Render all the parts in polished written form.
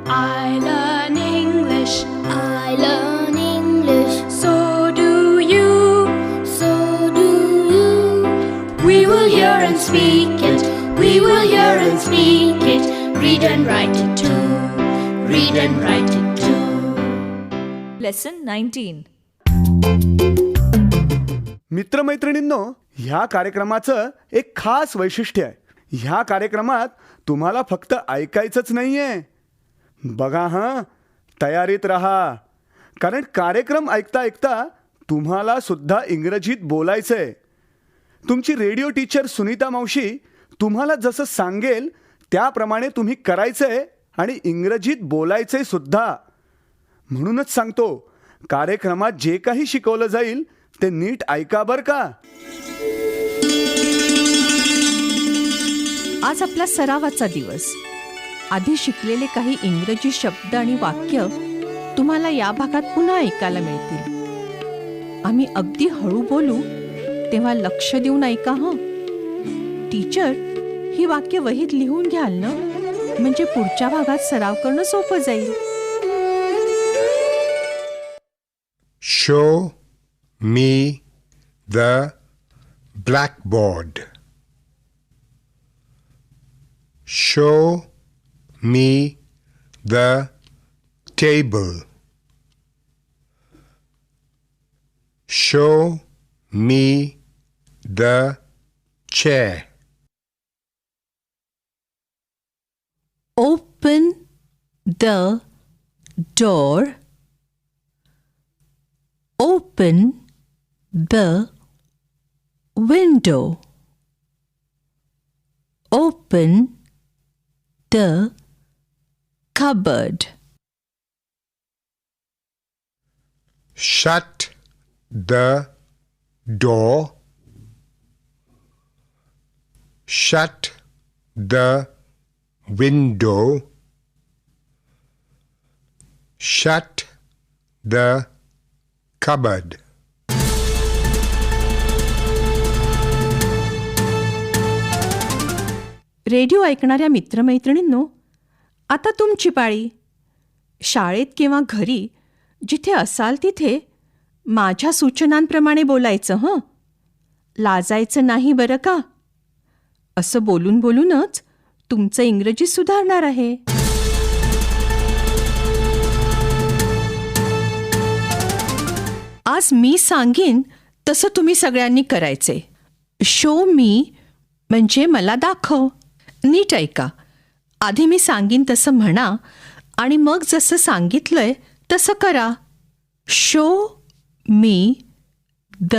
I learn English. I learn English. So do you. So do you. We will hear and speak it. We will hear and speak it. Read and write it too. Read and write it too. Lesson 19. मित्रमैत्रिणींनो, ह्या कार्यक्रमाचं एक खास वैशिष्ट्य आहे. ह्या कार्यक्रमात तुम्हाला फक्त ऐकायचंच नाहीये. बघा हां, तयारीत राहा, कारण कार्यक्रम ऐकता ऐकता तुम्हाला सुद्धा इंग्रजीत बोलायचंय. तुमची रेडिओ टीचर सुनीता मावशी तुम्हाला जसं सांगेल त्याप्रमाणे तुम्ही करायचंय आणि इंग्रजीत बोलायचंय सुद्धा. म्हणूनच सांगतो, कार्यक्रमात जे काही शिकवलं जाईल ते नीट ऐका बरं का. आज आपला सरावाचा दिवस. आधी शिकलेले काही इंग्रजी शब्द आणि वाक्य तुम्हाला या भागात पुन्हा ऐकायला मिळतील. आम्ही अगदी हळू बोलू तेव्हा लक्ष देऊन ऐका हं. टीचर ही वाक्य वहीत लिहून घ्याल ना, म्हणजे पुढच्या भागात सराव करणं सोपं जाईल. Show me the blackboard. Show me the table. Show me the chair. Open the door. Open the window. Open the cupboard. Shut the door. Shut the window. Shut the cupboard. Radio ऐकणाऱ्या मित्रमैत्रिणींनो, आता तुमची पाळी. शाळेत किंवा घरी जिथे असाल तिथे माझ्या सूचनांप्रमाणे बोलायचं हं. लाजायचं नाही बरं का. असं बोलून बोलूनच तुमचं इंग्रजी सुधारणार आहे. आज मी सांगीन तसं तुम्ही सगळ्यांनी करायचे. शो मी म्हणजे मला दाखव. नीट ऐका. आधी मी सांगीन तसं म्हणा आणि मग जसं सांगितलंय तसं करा. Show me the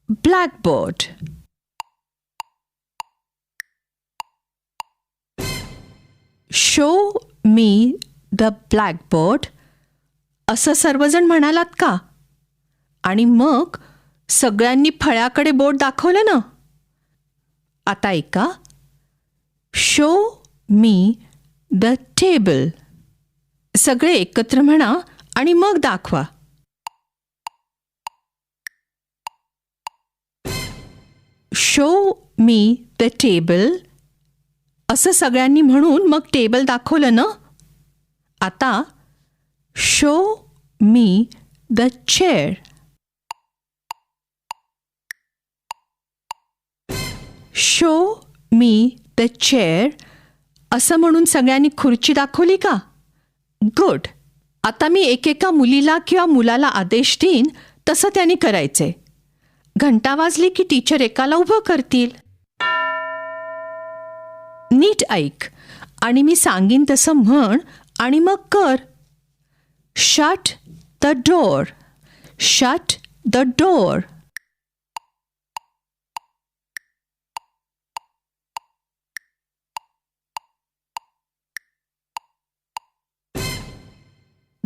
blackboard. Show me the blackboard असं सर्वजण म्हणालात का? आणि मग सगळ्यांनी फळ्याकडे बोट दाखवलं ना. आता ऐका. Show me the table. सगळे एकत्र म्हणा आणि मग दाखवा. शो मी द टेबल असं सगळ्यांनी म्हणून मग टेबल दाखवलं ना. आता show me the chair. Show me the chair असं म्हणून सगळ्यांनी खुर्ची दाखवली का? गुड. आता मी एकेका मुलीला किंवा मुलाला आदेश देईन तसं त्यांनी करायचे. घंटा वाजली की टीचर एकाला उभं करतील. नीट ऐक आणि मी सांगीन तसं म्हण आणि मग कर. Shut the door. Shut the door.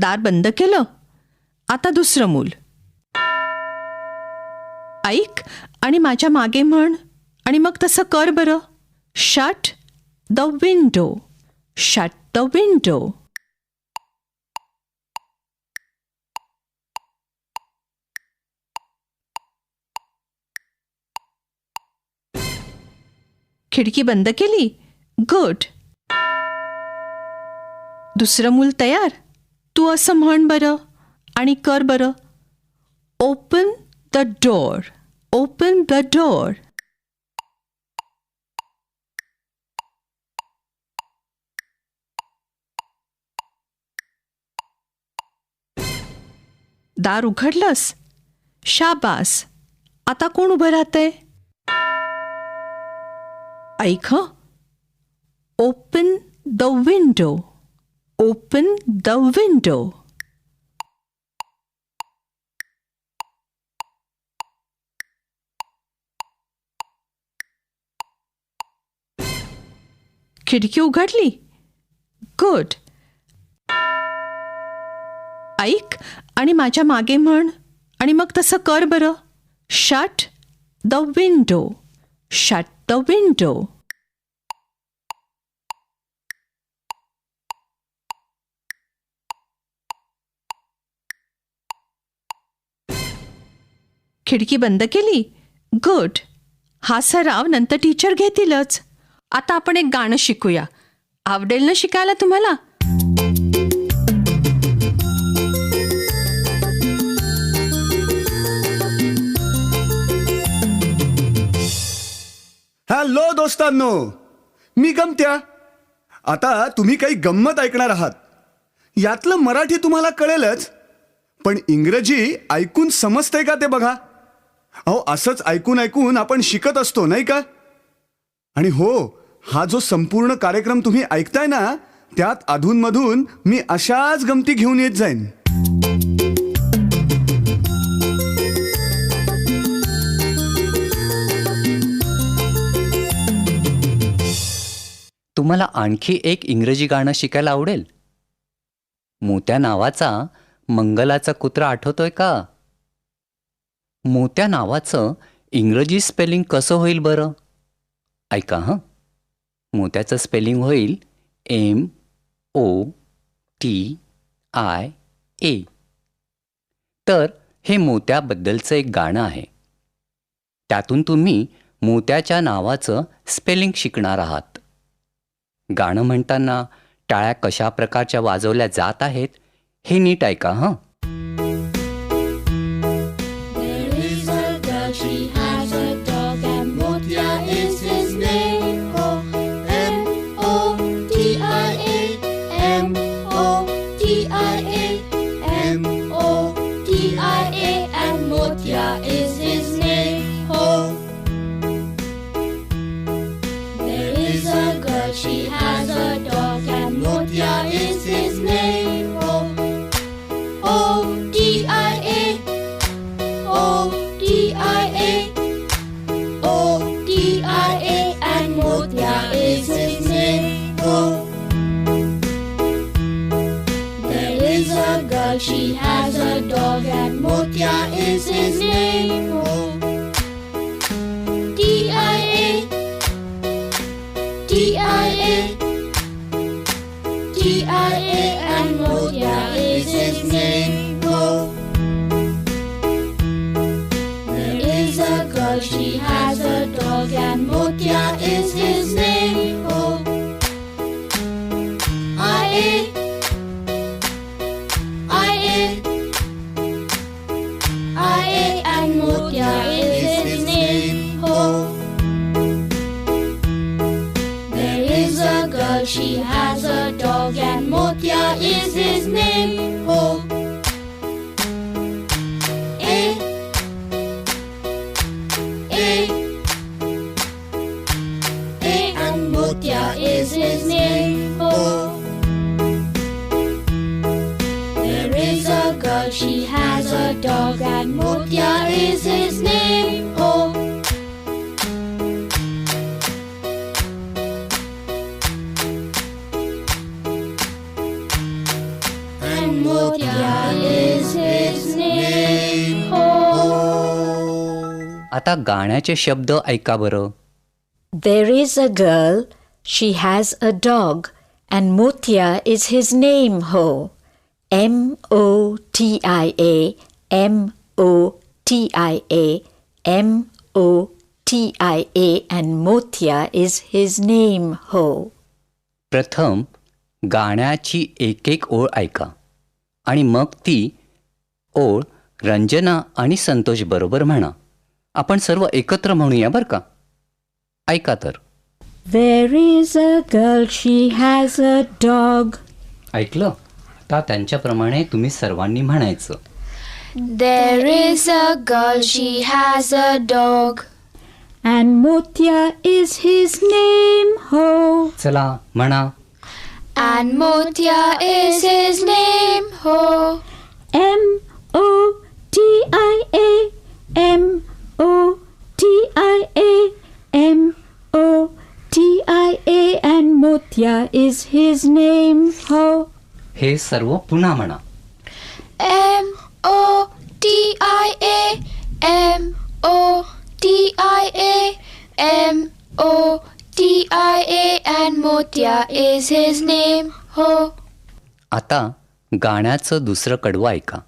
दार बंद केलं. आता दुसरं मूल. ऐक आणि माझ्या मागे म्हण आणि मग तसं कर बरं. Shut the window. Shut the window. खिडकी बंद केली. गुड. दुसरं मूल तयार? तू असं म्हण बरं आणि कर बरं. Open the door. Open the door. दार उघडलंस? शाबास. आता कोण उभं राहतंय? ऐक हं. Open the window. Open the window. खिडकी उघडली? गुड. ऐक आणि माझ्या मागे म्हण आणि मग तसं कर बरं. Shut the window. Shut the window. खिडकी बंद केली? गुड. हा सराव नंतर टीचर घेतीलच. आता आपण एक गाणं शिकूया. आवडेल ना शिकायला तुम्हाला? हॅलो दोस्तांनो, मी गमत्या. आता तुम्ही काही गंमत ऐकणार आहात. यातलं मराठी तुम्हाला कळेलच, पण इंग्रजी ऐकून समजतंय का ते बघा. अहो, असंच ऐकून ऐकून आपण शिकत असतो नाही का? आणि हो, हा जो संपूर्ण कार्यक्रम तुम्ही ऐकताय ना, त्यात अधूनमधून मी अशाच गमती घेऊन येत जाईन. तुम्हाला आणखी एक इंग्रजी गाणं शिकायला आवडेल? मोत्या नावाचा मंगलाचा कुत्रा आठवतोय का? मोत्या नावाचं इंग्रजी स्पेलिंग कसं होईल बरं? ऐका हं. मोत्याचं स्पेलिंग होईल MOTIA. तर हे मोत्याबद्दलचं एक गाणं आहे. त्यातून तुम्ही मोत्याच्या नावाचं स्पेलिंग शिकणार आहात. गाणं म्हणताना टाळ्या कशा प्रकारच्या वाजवल्या जात आहेत हे नीट ऐका हं. She has a dog and Motia is his name. Oh, M-O-T-I-A, M-O-T-I-A, M-O-T-I-A, and Motia is his name. Oh, there is a girl, she has a dog and Motia is his name. Oh, O-T-I-A, O-T-I-A, O-T-I-A, and Motia is his name. Oh, there is a girl, she has a dog, and Motia is his name. Oh, T-I-A, T-I-A, T-I-A, and Motia is his name. Oh, girl, she has a dog and Motia is his name. Oh, I-A, I-A, I-A, and Motia is his name. Oh, there is a girl, she has a dog and Motia is his name. Oh, Motia is his name. Oh, there is a girl, she has a dog, and Motia is his name. Oh, and Motia is his name. Oh. आता गाण्याचे शब्द ऐका बरं. There is a girl, she has a dog, and Motia is his name, ho. M-O-T-I-A, M-O-T-I-A, M-O-T-I-A, and Motia is his name, ho. प्रथम गाण्याची एक एक ओळ ऐका आणि मग ती ओळ रंजना आणि संतोष बरोबर म्हणा. आपण सर्व एकत्र म्हणूया बरं का. ऐका तर. There is a girl, she has a dog. ऐकलं? आता त्यांच्याप्रमाणे तुम्ही सर्वांनी म्हणायचं. There is a girl, she has a dog. And Motya is his name, ho. चला म्हणा. And Motya is his name, ho. M-O-T-I-A, M-O-T-I-A, M-O-T-I-A, and Motya is his name, ho. हे सर्व पुन्हा म्हणा. M-O-T-I-A, M-O-T-I-A, M-O-T-I-A, and Motya is his name, ho. आता गाण्याचं दुसरं कडवं ऐका.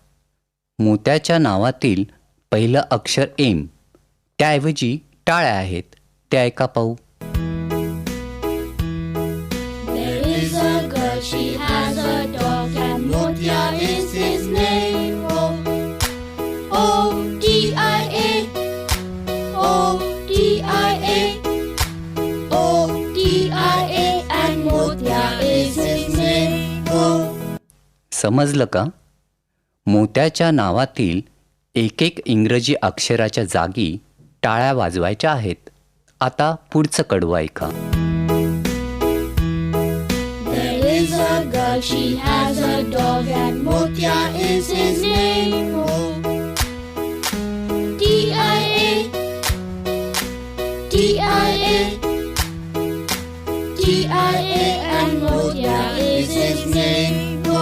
मोत्याच्या नावातील पहिलं अक्षर एम, त्याऐवजी टाळ्या आहेत. ते ऐका पाहू. There is a girl, she has a dog, and Motya is his name, ho. O-T-I-A, O-T-I-A, O-T-I-A, and Motya is his name, ho. समजलं का? मोत्याच्या नावातील एक एक इंग्रजी अक्षराच्या जागी टाळ्या वाजवायच्या आहेत. आता पुढचं कडवं ऐका. There is a girl, she has a dog, and Motya is his name, ho. T-I-A, T-I-A, T-I-A, and Motya is his name, ho.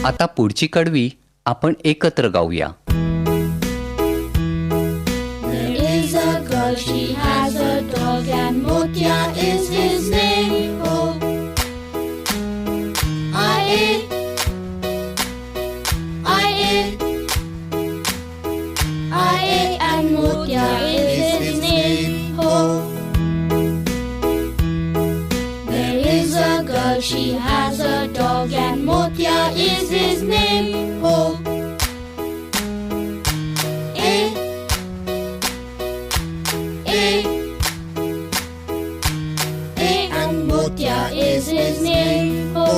आता पुढची कडवी आपण एकत्र गाऊया. There is a girl, she has a dog, and Motya is his name, ho. I-A, I-A, I-A, and Motya is his name, ho. There is a girl, she has a dog, and Motya is his name, ho. A, A, and Motya is his name, ho.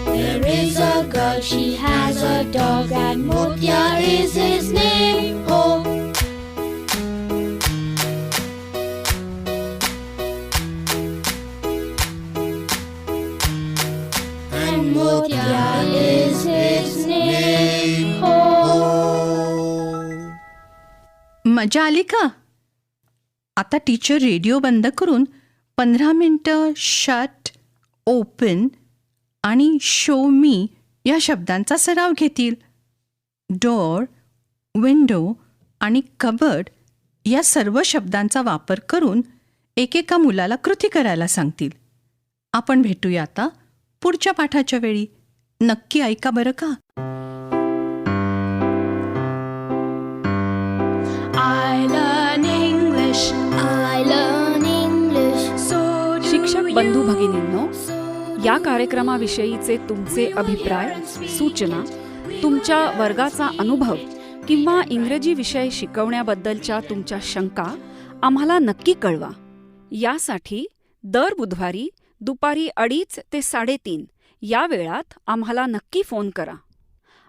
There is a girl, she has a dog, and Motya is his name, ho. And Motya is his name, ho. मजा आली का? आता teacher radio बंद करून 15 मिनटं shut, open आणि show मी या शब्दांचा सराव घेतील. डोअर, विंडो आणि कबर्ड या सर्व शब्दांचा वापर करून एकेका मुलाला कृती करायला सांगतील. आपण भेटूया आता पुढच्या पाठाच्या वेळी. नक्की ऐका बरं का. I learn English. I learn English. So do शिक्षक बंधू you. भगिनींनो, या कार्यक्रमाविषयीचे तुमचे अभिप्राय, सूचना, तुमच्या वर्गाचा अनुभव किंवा इंग्रजी विषय शिकवण्याबद्दलच्या तुमच्या शंका आम्हाला नक्की कळवा. यासाठी दर बुधवारी दुपारी 2:30 ते 3:30 या वेळात आम्हाला नक्की फोन करा.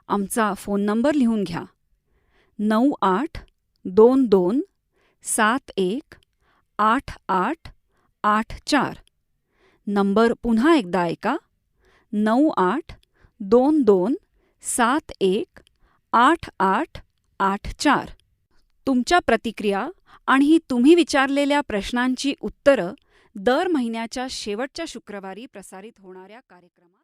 आमचा फोन नंबर लिहून घ्या. 9822718884. नंबर पुन्हा एकदा ऐका. 9822718884. तुमच्या प्रतिक्रिया आणि तुम्ही विचारलेल्या प्रश्नांची उत्तरं दर महिन्याच्या शेवटच्या शुक्रवारी प्रसारित होणाऱ्या कार्यक्रमात